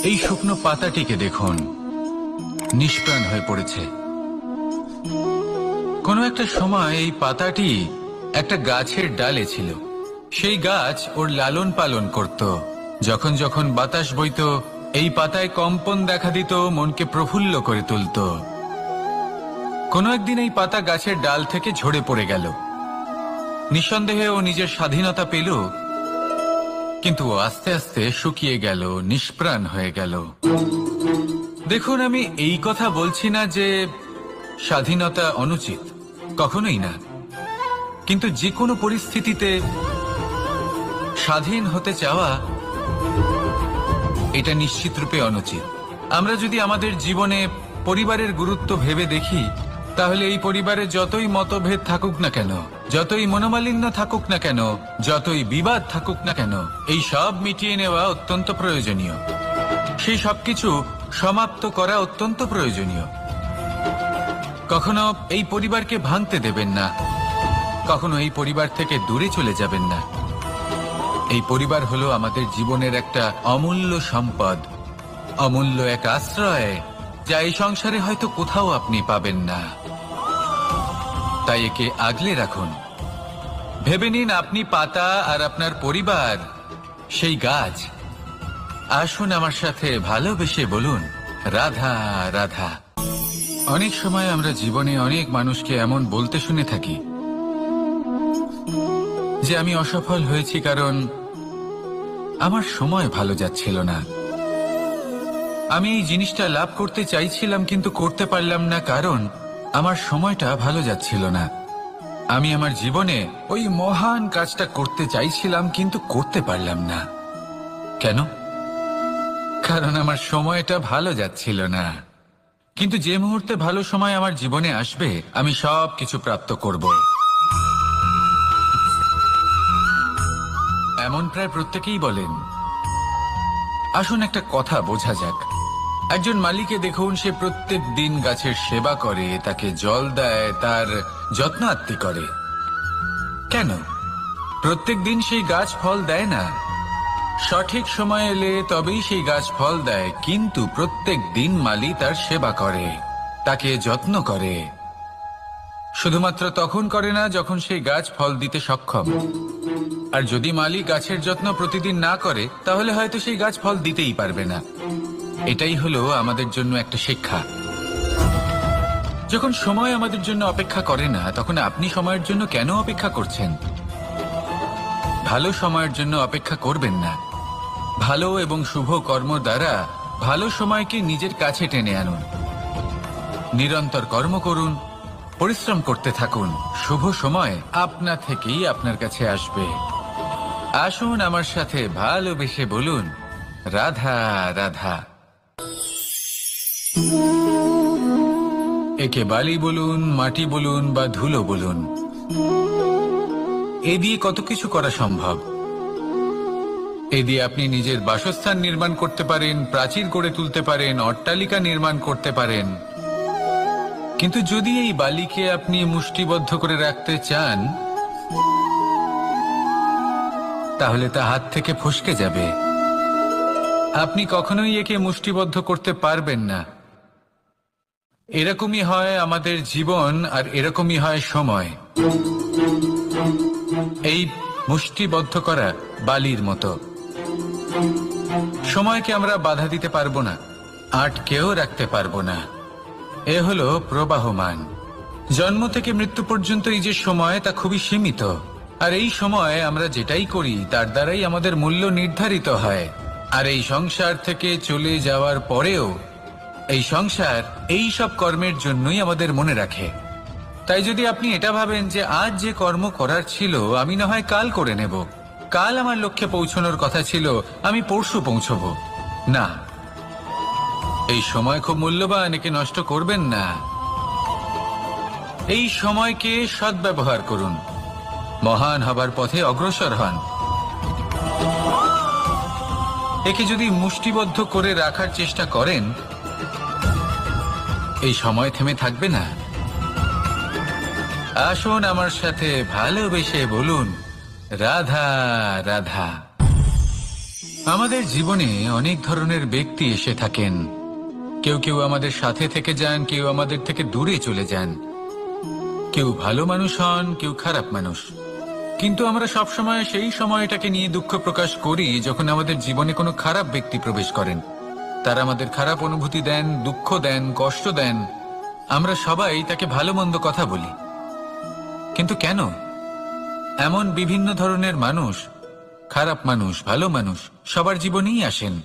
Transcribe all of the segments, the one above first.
এই শুকনো পাতাটিকে দেখুন, নিষ্প্রাণ হয়ে পড়েছে। কোনো একটা সময় এই পাতাটি একটা গাছের ডালে ছিল। সেই গাছ ওর লালন পালন করত। যখন যখন বাতাস বইত, এই পাতায় কম্পন দেখা দিত, মনকে প্রফুল্ল করে তুলত। কোনো একদিন এই পাতা গাছের ডাল থেকে ঝরে পড়ে গেল। নিঃসন্দেহে ও নিজের স্বাধীনতা পেল, কিন্তু ও আস্তে আস্তে শুকিয়ে গেল, নিষ্প্রাণ হয়ে গেল। দেখুন, আমি এই কথা বলছি না যে স্বাধীনতা অনুচিত, কখনোই না। কিন্তু যে কোনো পরিস্থিতিতে স্বাধীন হতে চাওয়া এটা নিশ্চিত রূপে অনুচিত। আমরা যদি আমাদের জীবনে পরিবারের গুরুত্ব ভেবে দেখি, তাহলে এই পরিবারে যতই মতভেদ থাকুক না কেন, যতই মনোমালিন্য থাকুক না কেন, যতই বিবাদ থাকুক না কেন, এই সব মিটিয়ে নেওয়া অত্যন্ত প্রয়োজনীয়। সেই সবকিছু সমাপ্ত করা অত্যন্ত প্রয়োজনীয়। কখনো এই পরিবারকে ভাঙতে দেবেন না, কখনো এই পরিবার থেকে দূরে চলে যাবেন না। এই পরিবার হলো আমাদের জীবনের একটা অমূল্য সম্পদ, অমূল্য এক আশ্রয়, যা এই সংসারে হয়তো কোথাও আপনি পাবেন না। তাই একে আগলে রাখুন। ভেবে নিন আপনি পাতা আর আপনার পরিবার সেই গাছ। আসুন আমার সাথে ভালোবেসে বলুন, রাধা রাধা। অনেক সময় আমরা জীবনে অনেক মানুষকে এমন বলতে শুনে থাকি যে আমি অসফল হয়েছি কারণ আমার সময় ভালো যাচ্ছিল না। আমি এই জিনিসটা লাভ করতে চাইছিলাম কিন্তু করতে পারলাম না কারণ আমার সময়টা ভালো যাচ্ছিল না। আমি আমার জীবনে ওই মহান কাজটা করতে চাইছিলাম কিন্তু করতে পারলাম না। কেন? কারণ আমার সময়টা ভালো যাচ্ছিল না। কিন্তু যে মুহূর্তে ভালো সময় আমার জীবনে আসবে, আমি সব কিছু প্রাপ্ত করব। এমন প্রায় প্রত্যেকেই বলেন। আসুন একটা কথা বোঝা যাক। একজন মালিকে দেখুন, সে প্রত্যেক দিন গাছের সেবা করে, তাকে জল দেয়, তার যত্ন আত্তি করে। কেন? প্রত্যেক দিন সেই গাছ ফল দেয় না। সঠিক সময় এলে তবেই সেই গাছ ফল দেয়, কিন্তু প্রত্যেক দিন মালি তার সেবা করে, তাকে যত্ন করে। শুধুমাত্র তখন করে না যখন সেই গাছ ফল দিতে সক্ষম। আর যদি মালি গাছের যত্ন প্রতিদিন না করে, তাহলে হয়তো সেই গাছ ফল দিতেই পারবে না। এটাই হলো আমাদের জন্য একটা শিক্ষা। যখন সময় আমাদের জন্য অপেক্ষা করে না, তখন আপনি সময়ের জন্য কেন অপেক্ষা করছেন? ভালো সময়ের জন্য অপেক্ষা করবেন না। ভালো এবং শুভ কর্ম দ্বারা ভালো সময়কে নিজের কাছে টেনে আনুন। নিরন্তর কর্ম করুন, পরিশ্রম করতে থাকুন। শুভ সময় আপনা থেকেই আপনার কাছে আসবে। আসুন আমার সাথে ভালোবেসে বলুন, রাধা রাধা। একে বালি বলুন, মাটি বলুন বা ধুলো বলুন, এ দিয়ে কত কিছু করা সম্ভব। এ দিয়ে আপনি নিজের বাসস্থান নির্মাণ করতে পারেন, প্রাচীর গড়ে তুলতে পারেন, অট্টালিকা নির্মাণ করতে পারেন। কিন্তু যদি এই বালিকে আপনি মুষ্টিবদ্ধ করে রাখতে চান, তাহলে তা হাত থেকে ফসকে যাবে। আপনি কখনোই একে মুষ্টিবদ্ধ করতে পারবেন না। এরকমই হয় আমাদের জীবন, আর এরকমই হয় সময়। এই মুষ্টিবদ্ধ করা বালির মতো। সময়কে আমরা বাধা দিতে পারবো না, আটকেও রাখতে পারবো না। এ হলো প্রবাহমান। জন্ম থেকে মৃত্যু পর্যন্ত এই যে সময়, তা খুবই সীমিত। আর এই সময় আমরা যেটাই করি তার দ্বারাই আমাদের মূল্য নির্ধারিত হয়। আর এই সংসার থেকে চলে যাওয়ার পরেও এই সংসার এই সব কর্মের জন্যই আমাদের মনে রাখে। তাই যদি আপনি এটা ভাবেন যে আজ যে কর্ম করার ছিল আমি না হয় কাল করে নেব, কাল আমার লক্ষ্যে পৌঁছানোর কথা ছিল আমি পরশু পৌঁছবো, না, এই সময় খুব মূল্যবান, একে নষ্ট করবেন না। এই সময়কে সদ্ব্যবহার করুন, মহান হবার পথে অগ্রসর হন। একে যদি মুষ্টিবদ্ধ করে রাখার চেষ্টা করেন, এই সময় থেমে থাকবে না। আসুন আমার সাথে ভালোবেসে বলুন, রাধা রাধা। আমাদের জীবনে অনেক ধরনের ব্যক্তি এসে থাকেন। কেউ কেউ আমাদের সাথে থেকে যান, কেউ আমাদের থেকে দূরে চলে যান। কেউ ভালো মানুষ হন, কেউ খারাপ মানুষ। কিন্তু আমরা সবসময় সেই সময়টাকে নিয়ে দুঃখ প্রকাশ করি যখন আমাদের জীবনে কোনো খারাপ ব্যক্তি প্রবেশ করেন। তারা আমাদের খারাপ অনুভূতি দেন, দুঃখ দেন, কষ্ট দেন। আমরা সবাই তাকে ভালো মন্দ কথা বলি। কিন্তু কেন? এমন বিভিন্ন ধরনের মানুষ, খারাপ মানুষ, ভালো মানুষ সবার জীবনেই আসেন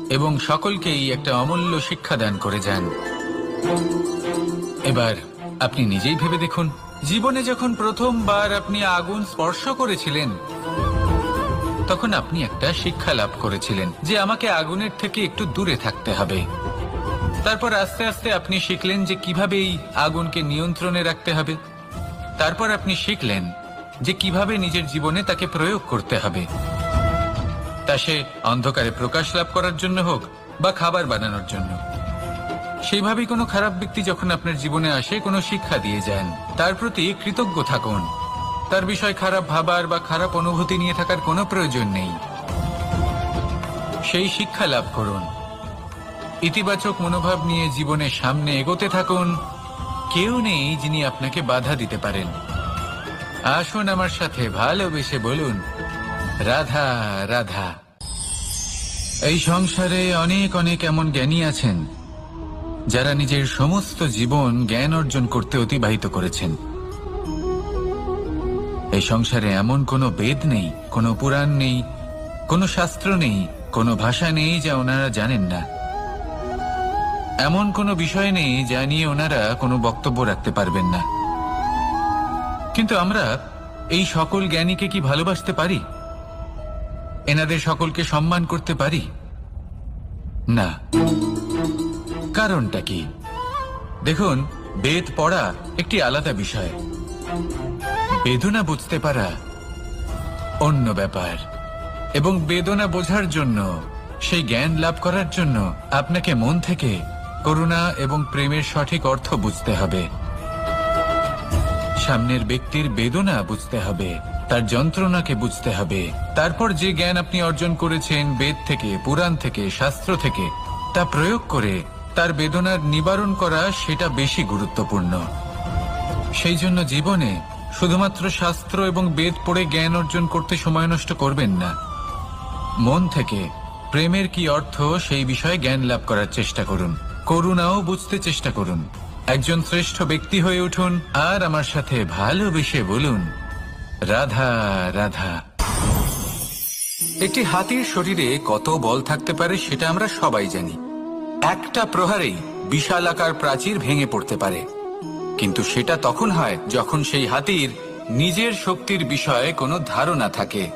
এবং সকলকেই একটা অমূল্য শিক্ষা দান করে যান। এবার আপনি নিজেই ভেবে দেখুন, জীবনে যখন প্রথমবার আপনি আগুন স্পর্শ করেছিলেন তখন আপনি একটা শিক্ষা লাভ করেছিলেন যে আমাকে আগুনের থেকে একটু দূরে থাকতে হবে। তারপর আস্তে আস্তে আপনি শিখলেন যে কিভাবে এই আগুনকে নিয়ন্ত্রণে রাখতে হবে। তারপর আপনি শিখলেন যে কিভাবে নিজের জীবনে তাকে প্রয়োগ করতে হবে, তা সে অন্ধকারে প্রকাশ লাভ করার জন্য হোক বা খাবার বানানোর জন্য। সেইভাবেই কোনো খারাপ ব্যক্তি যখন আপনার জীবনে আসে কোনো শিক্ষা দিয়ে যান, তার প্রতি কৃতজ্ঞ থাকুন। তার বিষয় খারাপ ভাবার বা খারাপ অনুভূতি নিয়ে থাকার কোনো প্রয়োজন নেই। সেই শিক্ষা লাভ করুন, ইতিবাচক মনোভাব নিয়ে জীবনের সামনে এগোতে থাকুন। কেউ নেই যিনি আপনাকে বাধা দিতে পারেন। আসুন আমার সাথে ভালোবেসে বলুন, রাধা রাধা। এই সংসারে অনেক অনেক এমন জ্ঞানী আছেন যারা নিজের সমস্ত জীবন জ্ঞান অর্জন করতে অতিবাহিত করেছেন। এই সংসারে এমন কোনো বেদ নেই, কোনো পুরাণ নেই, কোনো শাস্ত্র নেই, কোনো ভাষা নেই যা ওনারা জানেন না। এমন কোনো বিষয় নেই যা নিয়ে ওনারা কোনো বক্তব্য রাখতে পারবেন না। কিন্তু আমরা এই সকল জ্ঞানীকে কি ভালোবাসতে পারি? এনাদের সকলকে সম্মান করতে পারি না। কারণটা কি? দেখুন, বেদ পড়া একটি আলাদা বিষয়, বেদনা বুঝতে পারা অন্য ব্যাপার। এবং বেদনা বোঝার জন্য, সেই জ্ঞান লাভ করার জন্য আপনাকে মন থেকে করুণা এবং প্রেমের সঠিক অর্থ বুঝতে হবে। সামনের ব্যক্তির বেদনা বুঝতে হবে, তার যন্ত্রণাকে বুঝতে হবে। তারপর যে জ্ঞান আপনি অর্জন করেছেন বেদ থেকে, পুরাণ থেকে, শাস্ত্র থেকে, তা প্রয়োগ করে তার বেদনার নিবারণ করা, সেটা বেশি গুরুত্বপূর্ণ। সেই জন্য জীবনে শুধুমাত্র শাস্ত্র এবং বেদ পড়ে জ্ঞান অর্জন করতে সময় নষ্ট করবেন না। মন থেকে প্রেমের কি অর্থ সেই বিষয়ে জ্ঞান লাভ করার চেষ্টা করুন। করুণাও বুঝতে চেষ্টা করুন। একজন শ্রেষ্ঠ ব্যক্তি হয়ে উঠুন আর আমার সাথে ভালোবেসে বলুন, রাধা রাধা। একটি হাতির শরীরে কত বল থাকতে পারে সেটা আমরা সবাই জানি। একটা প্রহারেই বিশালাকার প্রাচীর ভেঙে পড়তে পারে। কিন্তু সেটা তখন হয় যখন সেই হাতির নিজের শক্তির বিষয়ে কোনো ধারণা থাকে।